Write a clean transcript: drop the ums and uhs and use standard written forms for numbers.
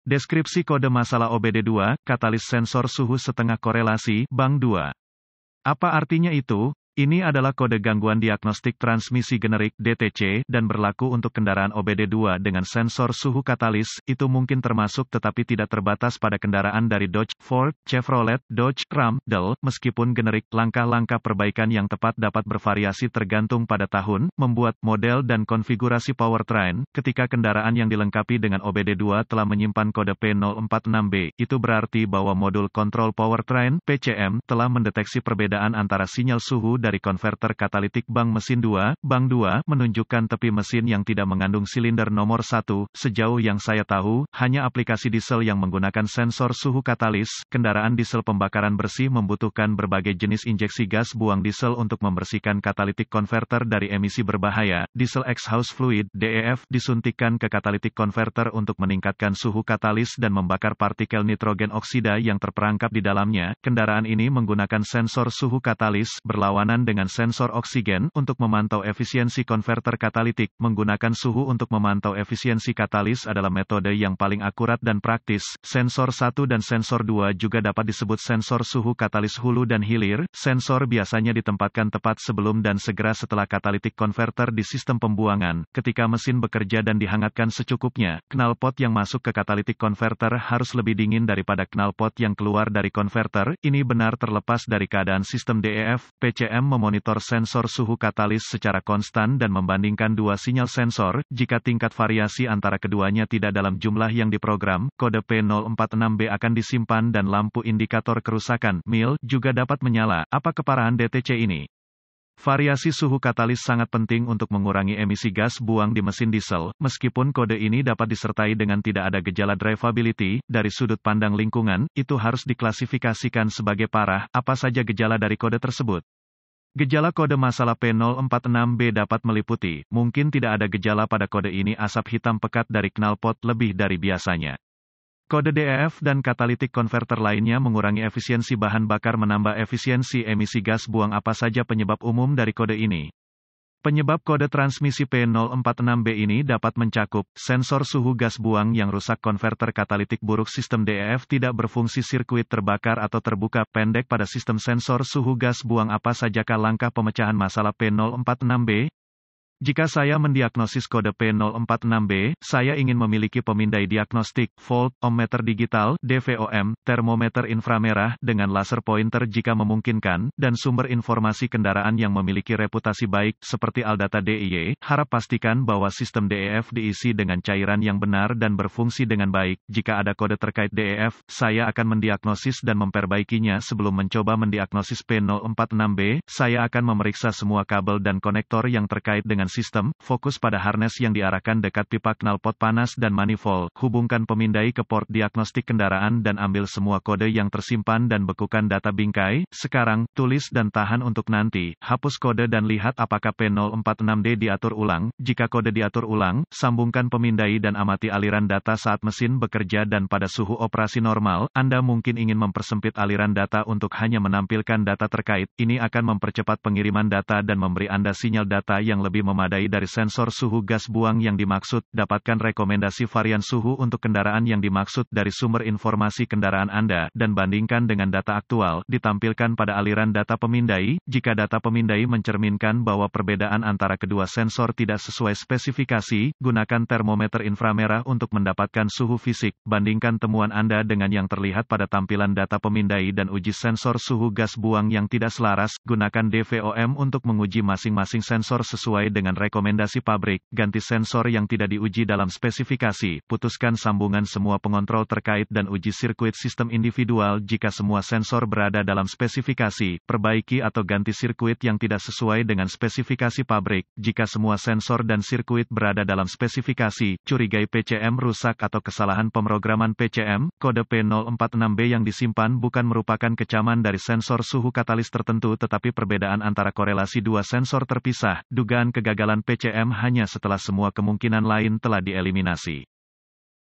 Deskripsi kode masalah OBD2, katalis sensor suhu setengah korelasi, Bank 2. Apa artinya itu? Ini adalah kode gangguan diagnostik transmisi generik (DTC) dan berlaku untuk kendaraan OBD2 dengan sensor suhu katalis. Itu mungkin termasuk tetapi tidak terbatas pada kendaraan dari Dodge, Ford, Chevrolet, Dodge, Ram, Dell. Meskipun generik, langkah-langkah perbaikan yang tepat dapat bervariasi tergantung pada tahun, membuat, model dan konfigurasi powertrain. Ketika kendaraan yang dilengkapi dengan OBD2 telah menyimpan kode P046B, itu berarti bahwa modul kontrol powertrain (PCM) telah mendeteksi perbedaan antara sinyal suhu dari konverter katalitik bank mesin 2, Bank 2, menunjukkan tepi mesin yang tidak mengandung silinder nomor 1. Sejauh yang saya tahu, hanya aplikasi diesel yang menggunakan sensor suhu katalis. Kendaraan diesel pembakaran bersih membutuhkan berbagai jenis injeksi gas buang diesel untuk membersihkan katalitik konverter dari emisi berbahaya. Diesel exhaust fluid (DEF) disuntikkan ke katalitik konverter untuk meningkatkan suhu katalis dan membakar partikel nitrogen oksida yang terperangkap di dalamnya. Kendaraan ini menggunakan sensor suhu katalis berlawanan dengan sensor oksigen untuk memantau efisiensi konverter katalitik. Menggunakan suhu untuk memantau efisiensi katalis adalah metode yang paling akurat dan praktis. Sensor 1 dan sensor 2 juga dapat disebut sensor suhu katalis hulu dan hilir. Sensor biasanya ditempatkan tepat sebelum dan segera setelah katalitik konverter di sistem pembuangan. Ketika mesin bekerja dan dihangatkan secukupnya, knalpot yang masuk ke katalitik konverter harus lebih dingin daripada knalpot yang keluar dari konverter. Ini benar terlepas dari keadaan sistem DEF. PCM memonitor sensor suhu katalis secara konstan dan membandingkan dua sinyal sensor. Jika tingkat variasi antara keduanya tidak dalam jumlah yang diprogram, kode P046B akan disimpan dan lampu indikator kerusakan (MIL) juga dapat menyala. Apa keparahan DTC ini? Variasi suhu katalis sangat penting untuk mengurangi emisi gas buang di mesin diesel. Meskipun kode ini dapat disertai dengan tidak ada gejala drivability, dari sudut pandang lingkungan, itu harus diklasifikasikan sebagai parah. Apa saja gejala dari kode tersebut? Gejala kode masalah P046B dapat meliputi, mungkin tidak ada gejala pada kode ini asap hitam pekat dari knalpot lebih dari biasanya. Kode DEF dan katalitik konverter lainnya mengurangi efisiensi bahan bakar menambah efisiensi emisi gas buang. Apa saja penyebab umum dari kode ini? Penyebab kode transmisi P046B ini dapat mencakup sensor suhu gas buang yang rusak, konverter katalitik buruk, sistem DEF tidak berfungsi, sirkuit terbakar atau terbuka pendek pada sistem sensor suhu gas buang. Apa sajakah langkah pemecahan masalah P046B? Jika saya mendiagnosis kode P046B, saya ingin memiliki pemindai diagnostik, volt, ohmmeter digital, DVOM, termometer inframerah, dengan laser pointer jika memungkinkan, dan sumber informasi kendaraan yang memiliki reputasi baik, seperti Aldata DIY. Harap pastikan bahwa sistem DEF diisi dengan cairan yang benar dan berfungsi dengan baik. Jika ada kode terkait DEF, saya akan mendiagnosis dan memperbaikinya. Sebelum mencoba mendiagnosis P046B, saya akan memeriksa semua kabel dan konektor yang terkait dengan sistem, fokus pada harness yang diarahkan dekat pipa knalpot panas dan manifold. Hubungkan pemindai ke port diagnostik kendaraan dan ambil semua kode yang tersimpan dan bekukan data bingkai. Sekarang, tulis dan tahan untuk nanti. Hapus kode dan lihat apakah P046D diatur ulang. Jika kode diatur ulang, sambungkan pemindai dan amati aliran data saat mesin bekerja dan pada suhu operasi normal. Anda mungkin ingin mempersempit aliran data untuk hanya menampilkan data terkait. Ini akan mempercepat pengiriman data dan memberi Anda sinyal data yang lebih memadai dari sensor suhu gas buang yang dimaksud. Dapatkan rekomendasi varian suhu untuk kendaraan yang dimaksud dari sumber informasi kendaraan Anda, dan bandingkan dengan data aktual, ditampilkan pada aliran data pemindai. Jika data pemindai mencerminkan bahwa perbedaan antara kedua sensor tidak sesuai spesifikasi, gunakan termometer inframerah untuk mendapatkan suhu fisik. Bandingkan temuan Anda dengan yang terlihat pada tampilan data pemindai dan uji sensor suhu gas buang yang tidak selaras. Gunakan DVOM untuk menguji masing-masing sensor sesuai dengan rekomendasi pabrik. Ganti sensor yang tidak diuji dalam spesifikasi. Putuskan sambungan semua pengontrol terkait dan uji sirkuit sistem individual jika semua sensor berada dalam spesifikasi. Perbaiki atau ganti sirkuit yang tidak sesuai dengan spesifikasi pabrik. Jika semua sensor dan sirkuit berada dalam spesifikasi, curigai PCM rusak atau kesalahan pemrograman PCM. Kode P046B yang disimpan bukan merupakan kecaman dari sensor suhu katalis tertentu, tetapi perbedaan antara korelasi dua sensor terpisah. Dugaan kegagalan PCM hanya setelah semua kemungkinan lain telah dieliminasi.